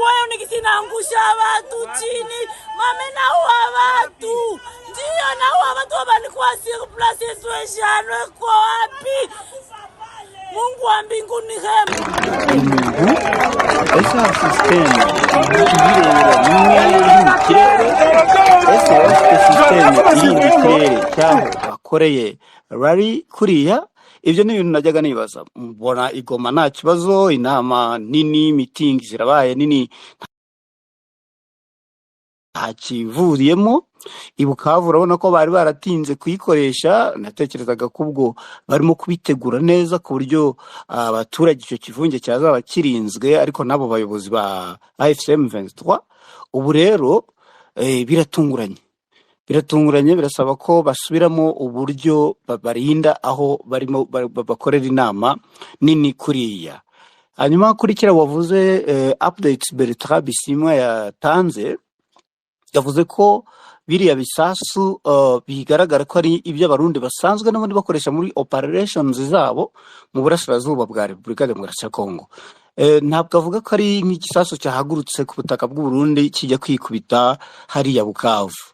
wayo nikisinaangusha watu chini. Mame naua watu. Ndio naua watu wabanikuwa sur place situation kwa wapi? Mungu wa mbinguni hema. Esa systeme y'ikirere cyaho bakoreye rari kuriya. Ibyo ni ibintu najyaga nibaza, mbona igoma nta kibazo, inama nini, meeting zirabaye nini, ntakivuriyemo. Ibukavu urabona ko bari baratinze kuyikoresha, natekerezaga ko ubwo barimo kubitegura neza ku buryo abaturage icyo kivunge cyazaba kirinzwe, ariko nabo bayobozi ba AFCM 23 ubu rero biratunguranye, birasaba ko basubiramo uburyo babarinda aho barimo bakorera inama nini kuriya. Hanyuma kurikira wavuze updates Bertrand Bisimwa yatanze, yavuze ko biriya bisasu bigaragara ko ari ibyo abarundi basanzwe n'abandi bakoresha muri operations zabo mu burasirazuba bwa Repubulika Demokarasi ya Kongo. Ntabwo avuga ko ari nk'igisasu cyahagurutse ku butaka bw'u Burundi kijya kwikubita hariya Bukavu.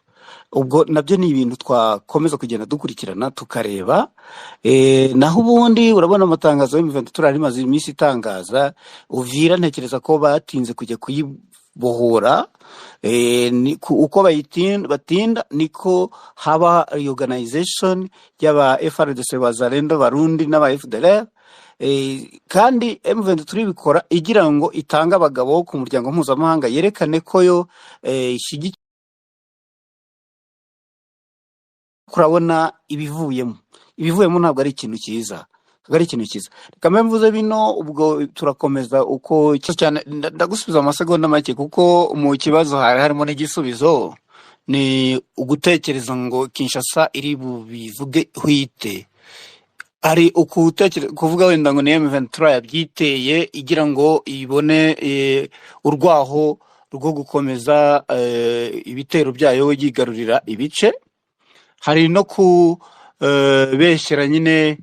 Ubwo nabyo ni ibintu twakomeza kugenda dukurikirana tukareba. Naho ubundi urabona amatangazo y'M23 ari maze iminsi itangaza, Uvira ntekereza ko batinze kujya kuyibohora. Uko batinda niko haba reorganization y'aba FRDC Bazalendo Barundi n'aba FDLR. Kandi M23 bikora igira ngo itanga abagabo ku muryango mpuzamahanga yerekane ko yo kurabona ibivuyemo ntabwo ari ikintu cyiza. Reka mvuze bino, ubwo turakomeza uko cyane. Ndagusubiza amasegonda make kuko mu kibazo harimo n'igisubizo. Ni ugutekereza ngo Kinshasa iri bubivuge hwite, ari ukutekereza kuvuga wenda ngo ni M23 yabyiteye igira ngo ibone urwaho rwo gukomeza ibitero byayo yigarurira ibice. Hari no kubeshyera nyine,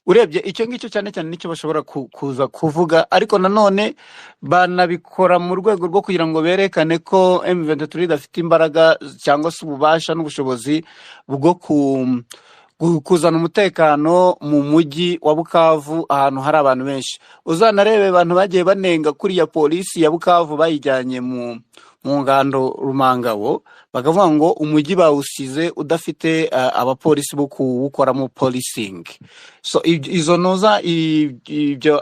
urebye icyo ngicyo cyane nicyo bashobora kuza kuvuga, ariko nanone banabikora mu rwego rwo kugira ngo berekane ko M23 idafite imbaraga cyangwa se ububasha n'ubushobozi bwo kuzana umutekano mu mujyi wa Bukavu ahantu hari abantu benshi. Uzanarebe abantu bagiye banenga kuriya polisi ya Bukavu bayijyanye mu ngando Rumangabo, bakavuga ngo umujyi bawusize udafite abapolisi bo kuwukoramo policing. So izo noza ibyo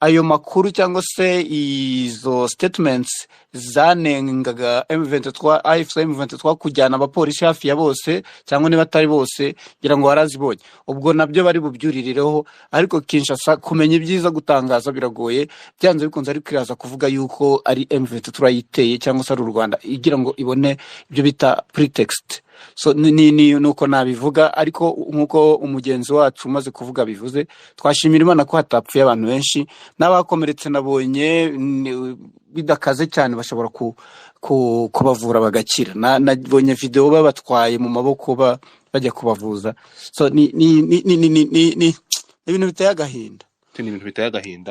ayo makuru cyangwa se izo statements zanengaga M23 kujyana abapolisi hafi ya bose cyangwa niba atari bose ngira ngo warazibonye. Ubwo nabyo bari bubyuririreho, ariko Kinshasa kumenya ibyiza gutangaza biragoye, byanze bikunze ari kwiraza kuvuga yuko ari M23 yiteye cyangwa se ari u Rwanda igira ngo ibone ibyo bita pretext. So nuko nabivuga, ariko nkuko umugenzi wacu umaze kuvuga bivuze, twashimira Imana ko hatapfuye abantu benshi, n'abakomeretse nabonye bidakaze cyane bashobora kubavura bagakira. Nabonye video babatwaye mu maboko bajya kubavuza. So ni ibintu biteye agahinda.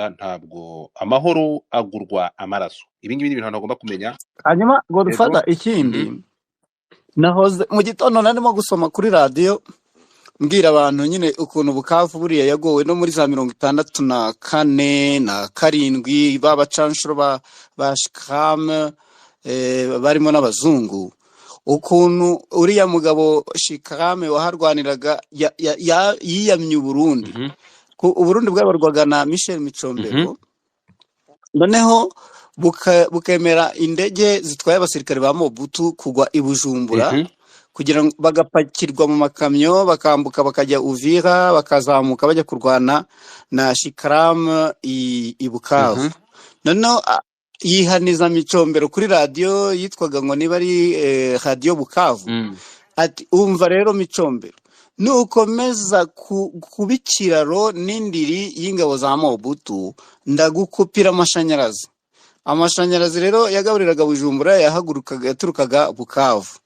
Ntabwo amahoro agurwa amaraso. Ibi ngibi ni ibintu ntagomba kumenya. Hanyuma Godfather ikindi nahoze mu gitondo narimo gusoma kuri radio mbwira abantu nyine ukuntu Bukavu buriya yagowe no muri za 64 na 7 babacanshuro ba Shikam barimo n'abazungu, ukuntu uriya mugabo Shikam waharwaniraga yiyamye Burundi. Uburundi bwabarwaga na Michel Micombero, noneho bukemera indege zitwaye abasirikare ba Mobutu kugwa i Bujumbura kugira ngo bagapakirwa mu makamyo bakambuka bakajya Uvira bakazamuka bajya kurwana na Shikram i Bukavu. Noneho yihaniza Micombero kuri radio yitwaga ngo niba ari radio Bukavu, ati umva rero Micombero, nukomeza kubikiraro n'indiri y'ingabo za Mobutu ndagukupira amashanyarazi rero yagaburiraga Bujumbura yaturukaga Bukavu.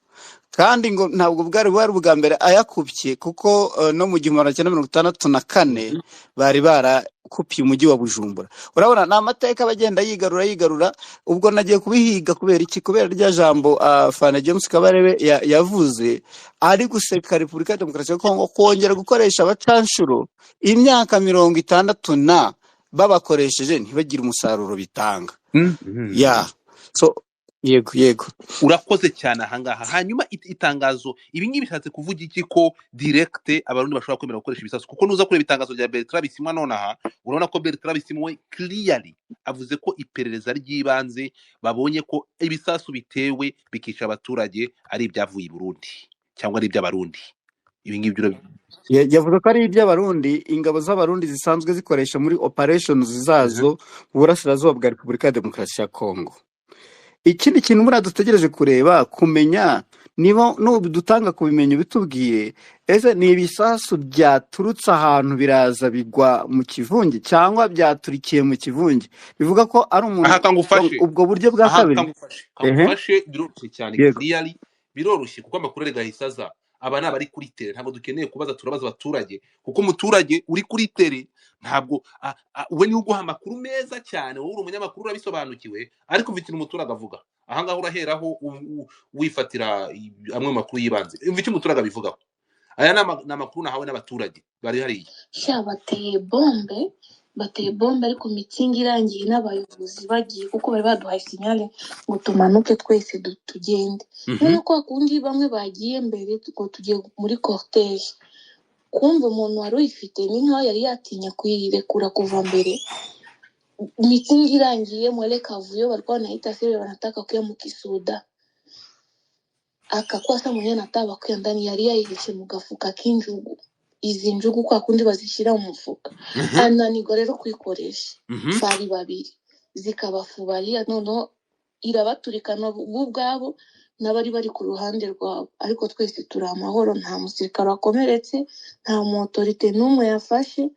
kandi ngo ntabwo bwari ubwa mbere ayakupye kuko no mu 1964 bari barakupye umujyi wa Bujumbura. Urabona ni amateka bagenda yigarura ubwo nagiye kubihiga kubera iki, kubera rya jambo Fana James Kabarebe yavuze ari guseka Repubulika ya Demokarasi ya Kongo kongera gukoresha abacanshuro imyaka 60 babakoresheje ntibagire umusaruro bitanga. Yeah, so yego urakoze cyane ahangaha. Hanyuma itangazo ibi ngibi bishatse kuvuga iki ko direct abarundi bashobora kwemera gukoresha ibisasu? Kuko nuza kureba itangazo rya Bertrand Bisimwa nonaha urabona ko Bertrand Bisimwa clearly avuze ko iperereza ry'ibanze babonye ko ibisasu bitewe bikica abaturage ari ibyavuye i Burundi cyangwa ari iby'abarundi. Ibi ngibi yavuze ko ari iby'abarundi, ingabo z'abarundi zisanzwe zikoresha muri operations zazo mu burasirazuba bwa Repubulika ya Demokarasi ya Kongo. Ikindi kintu muri dutegereje kureba kumenya niba dutanga kubimenya bitubwiye ese ni ibisasu byaturutse ahantu biraza bigwa mu kivungi cyangwa byaturikiye mu kivungi. Bivuga ko ari umuntu ubwo buryo bwa kabiri. Kangufashe biroroshye cyane clearly, biroroshye kuko amakuru rega hisaza aba nabari kuri tere. Ntabwo dukeneye kubaza, turabaza abaturage kuko umuturage uri kuri tere ntabwo we ni uguha amakuru meza cyane. Wowe uri umunyamakuru urabisobanukiwe, ariko mfite umuturage avuga ahangaho uraheraho wifatira amwe makuru yibanze. Mfite umuturage abivugaho. Aya ni amakuru nahawe n'abaturage bari hariya. Sha bateye bombe ariko mitingi irangiye n'abayobozi bagiye kuko bari baduhaye signale ngo tumanuke twese tugende. None ko akundi bamwe bagiye mbere tuko tugiye muri cortege, kumva umuntu wari uyifite ni nkaho yari yatinya kuyirekura kuva mbere. Mitingi irangiye mwele kavuyo walikuwa wanaita sebe wanataka kuya mukisuda, akakwasa mwenye nataba kuya ndani yari yayihishe mu gafuka k'injugu. Izi njugu kwa kundi bazishira mu mufuka ananirwa rero kwikoresha. Bari babiri zikabafubaria nono irabaturikana ubwabo n'abari bari ku ruhande rwabo, ariko twese turi amahoro. Nta musirikare wakomeretse, nta mu autorite n'umwe yafashe.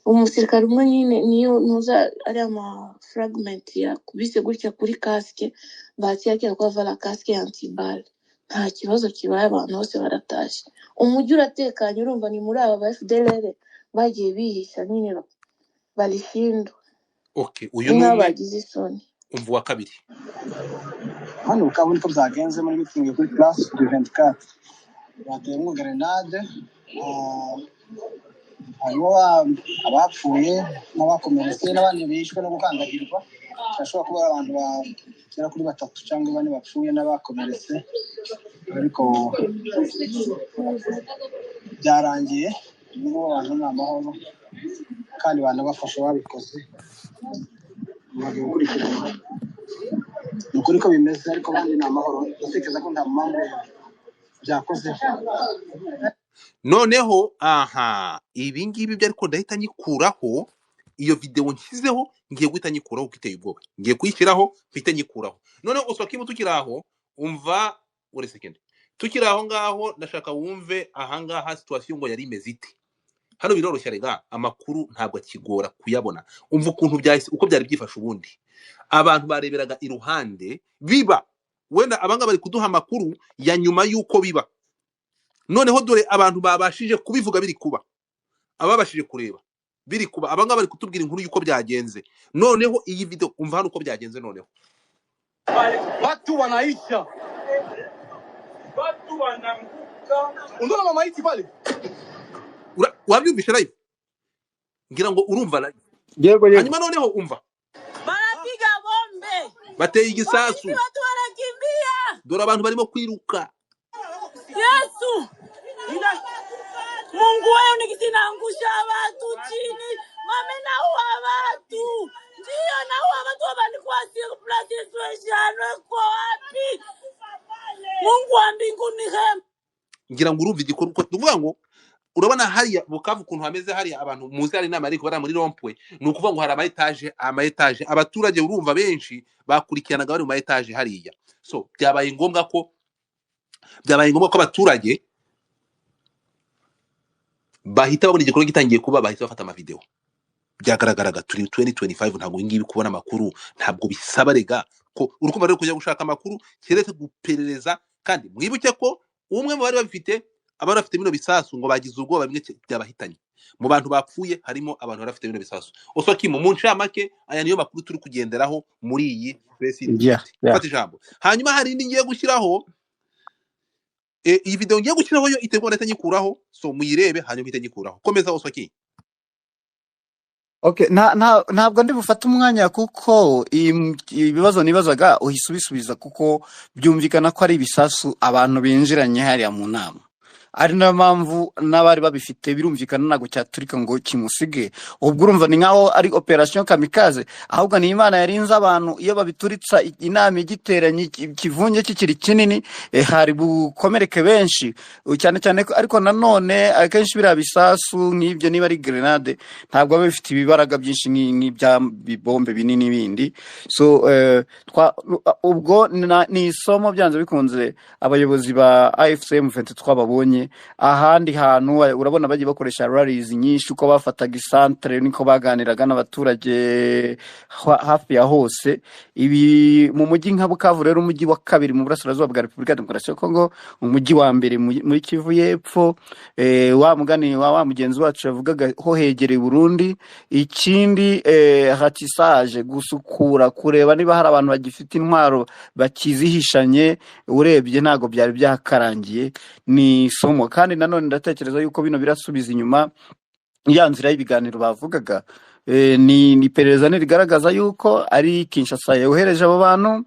Umusirikare umwe nyine niyo nuza ari ama fragment ya kubise gutya kuri casque batiyakira kwa vala casque antibal. Nta kibazo kibaye, abantu bose baratashe. Umujyi uratekanye. Urumva ni muri aba ba FDLR bagiye bihisha nyine balishindwa. Okay, uyu ni bagize isoni. Umva wa kabiri hano ukabona ko byagenze muri meeting kuri Place du 24 bateye grenade. Hanyuma abapfuye n'abakomeretse n'abandi bishwe no gukandagirwa. Ashobora kuba abantu bagera kuri 3 cyangwa 4 bapfuye n'abakomeretse, ariko byarangiye n'ubu abantu n'amahoro kandi banabafasha babikoze. Nukuri ko bimeze, ariko bandi n'amahoro. Ndatekereza ko nta mpamvu byakoze. Noneho ibi ngibi byo ariko ndahita nyikuraho iyo video nshyizeho. Ngiye guhita nyikuraho kiteye ubwoba, ngiye kuyishyiraho mfite nyikuraho. Noneho uswakimu tukiraho umva uri second tukiraho ngaho ndashaka wumve ahangaha situation ngo yari imeze ite. Hano biroroshye rega, amakuru ntabwo akigora kuyabona. Umva ukuntu byahise uko byari byifashe ubundi. Abantu bareberaga iruhande biba, wenda abanga bari kuduha amakuru ya nyuma yuko biba. Noneho dore abantu babashije kubivuga biri kuba, ababashije kureba biri kuba, abanga bari kutubwira inkuru yuko byagenze. Noneho iyi video umva hano uko byagenze. Noneho Watu wanaisha, watu wananguka. Unaona mama hizi pale wabyumvishe live, ngira ngo urumva live. Yego hanyuma noneho umva barapiga bombe, bateye igisasu, watu wanakimbia, dore abantu barimo kwiruka. Yesu Mungu wewe nikisinaangusha watu chini, mame naua watu, ndio naua watu. Wabani kwa siku plus situation kwa wapi? Mungu wa mbinguni hem. Ngira ngo urumva igikorwa tuvuga ngo urabona hariya Bukavu kuntu hameze hariya abantu muzi hari inama ariko bara muri rompwe. Ni ukuvuga ngo hari ama etage abaturage urumva benshi bakurikiranaga bari mu etage hariya. So byabaye ngombwa ko abaturage bahita babona igikorwa gitangiye kuba, bahita bafata ama video. Byagaragaraga turi 2025 ntabwo ngibi kubona amakuru, ntabwo bisaba rega ko urukumva rero kujya gushaka amakuru keretse guperereza. Kandi mwibuke ko umwe mu bari babifite abari bafite bino bisasu ngo bagize ubwoba bimwe byabahitanye mu bantu bapfuye harimo abantu bari bafite bino bisasu Oswakimu mu ncamake aya niyo makuru turi kugenderaho muri iyi press fata ijambo hanyuma hari indi ngiye gushyiraho iyi video ngiye gushyiraho yo itegwa ndetse nyikuraho so muyirebe hanyuma itanyikuraho komeza Oswakimu. Okay, ntabwo ndi bufate umwanya kuko ibibazo nibazaga uhise kuko byumvikana ko ari ibisasu abantu binjiranye hariya mu nama ari na mpamvu n'abari babifite birumvikana ntago cyaturika ngo kimusige ubwo urumva ni nkaho ari operation kamikaze ahubwo ni Imana yarinze abantu iyo babituritsa inama igiteranye kivunje kikiri kinini hari bukomereke benshi cyane cyane ariko nanone akenshi bira bisasu nk'ibyo niba ari grenade ntabwo bafite ibibaraga byinshi n'ibya bombe binini bindi so ubwo ni isomo byanze bikunze abayobozi ba AFCM 23 babonye ahandi hantu urabona bagiye bakoresha rallies nyinshi uko bafataga isantre niko baganiraga n'abaturage hafi ya hose ibi mu mujyi nka Bukavu rero umujyi wa kabiri mu burasirazuba bwa Repubulika Demokarasi ya Kongo umujyi wa mbere muri Kivu y'Epfo wa mugani wa mugenzi wacu yavugaga ho hegereye Burundi ikindi hatisaje gusukura kureba niba hari abantu bagifite intwaro bakizihishanye urebye ntago byari byakarangiye ni somo kandi nanone ndatekereza yuko bino birasubiza inyuma ya nzira y'ibiganiro bavugaga ni perereza rigaragaza yuko ari Kinshasa yohereje abo bantu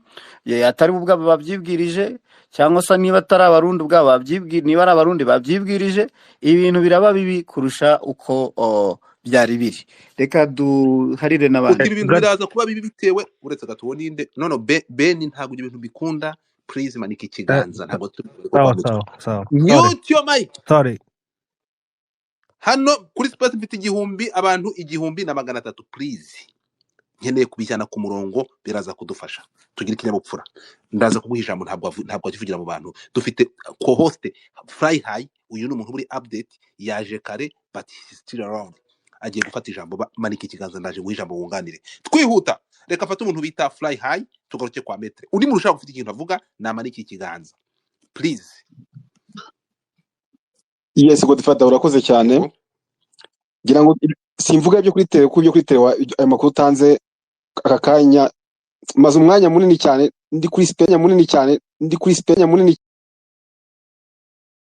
atari ubwabo babyibwirije cyangwa se niba atari abarundi ubwabo babyibwirije niba ari abarundi babyibwirije ibintu biraba bibi kurusha uko byari biri reka duharire n'abandi ibintu biraza kuba bibi bitewe uretse gatuwo ninde none Ben ntago ibintu bikunda please manike ikiganza ntabwo sawa mute your mic sorry hano kuri space mfite abantu 1,300 please nkeneye kubijyana ku murongo biraza kudufasha tugira ikinyabupfura ndaza kuguha ijambo ntabwo akivugira mu bantu dufite co-host Fly High uyu ni umuntu muri update yaje kare but he's still around agiye gufata ijambo manike ikiganza ndaje guha ijambo wunganire twihuta reka fata umuntu bita Fly High tugaruke kwa metre uri mu rushaka gufite ikintu avuga namanike ikiganza please. Yes Godfather urakoze cyane gira ngo simvuga ibyo kuri tele ayo makuru utanze aka kanya maze umwanya munini cyane ndi kuri Spain munini cyane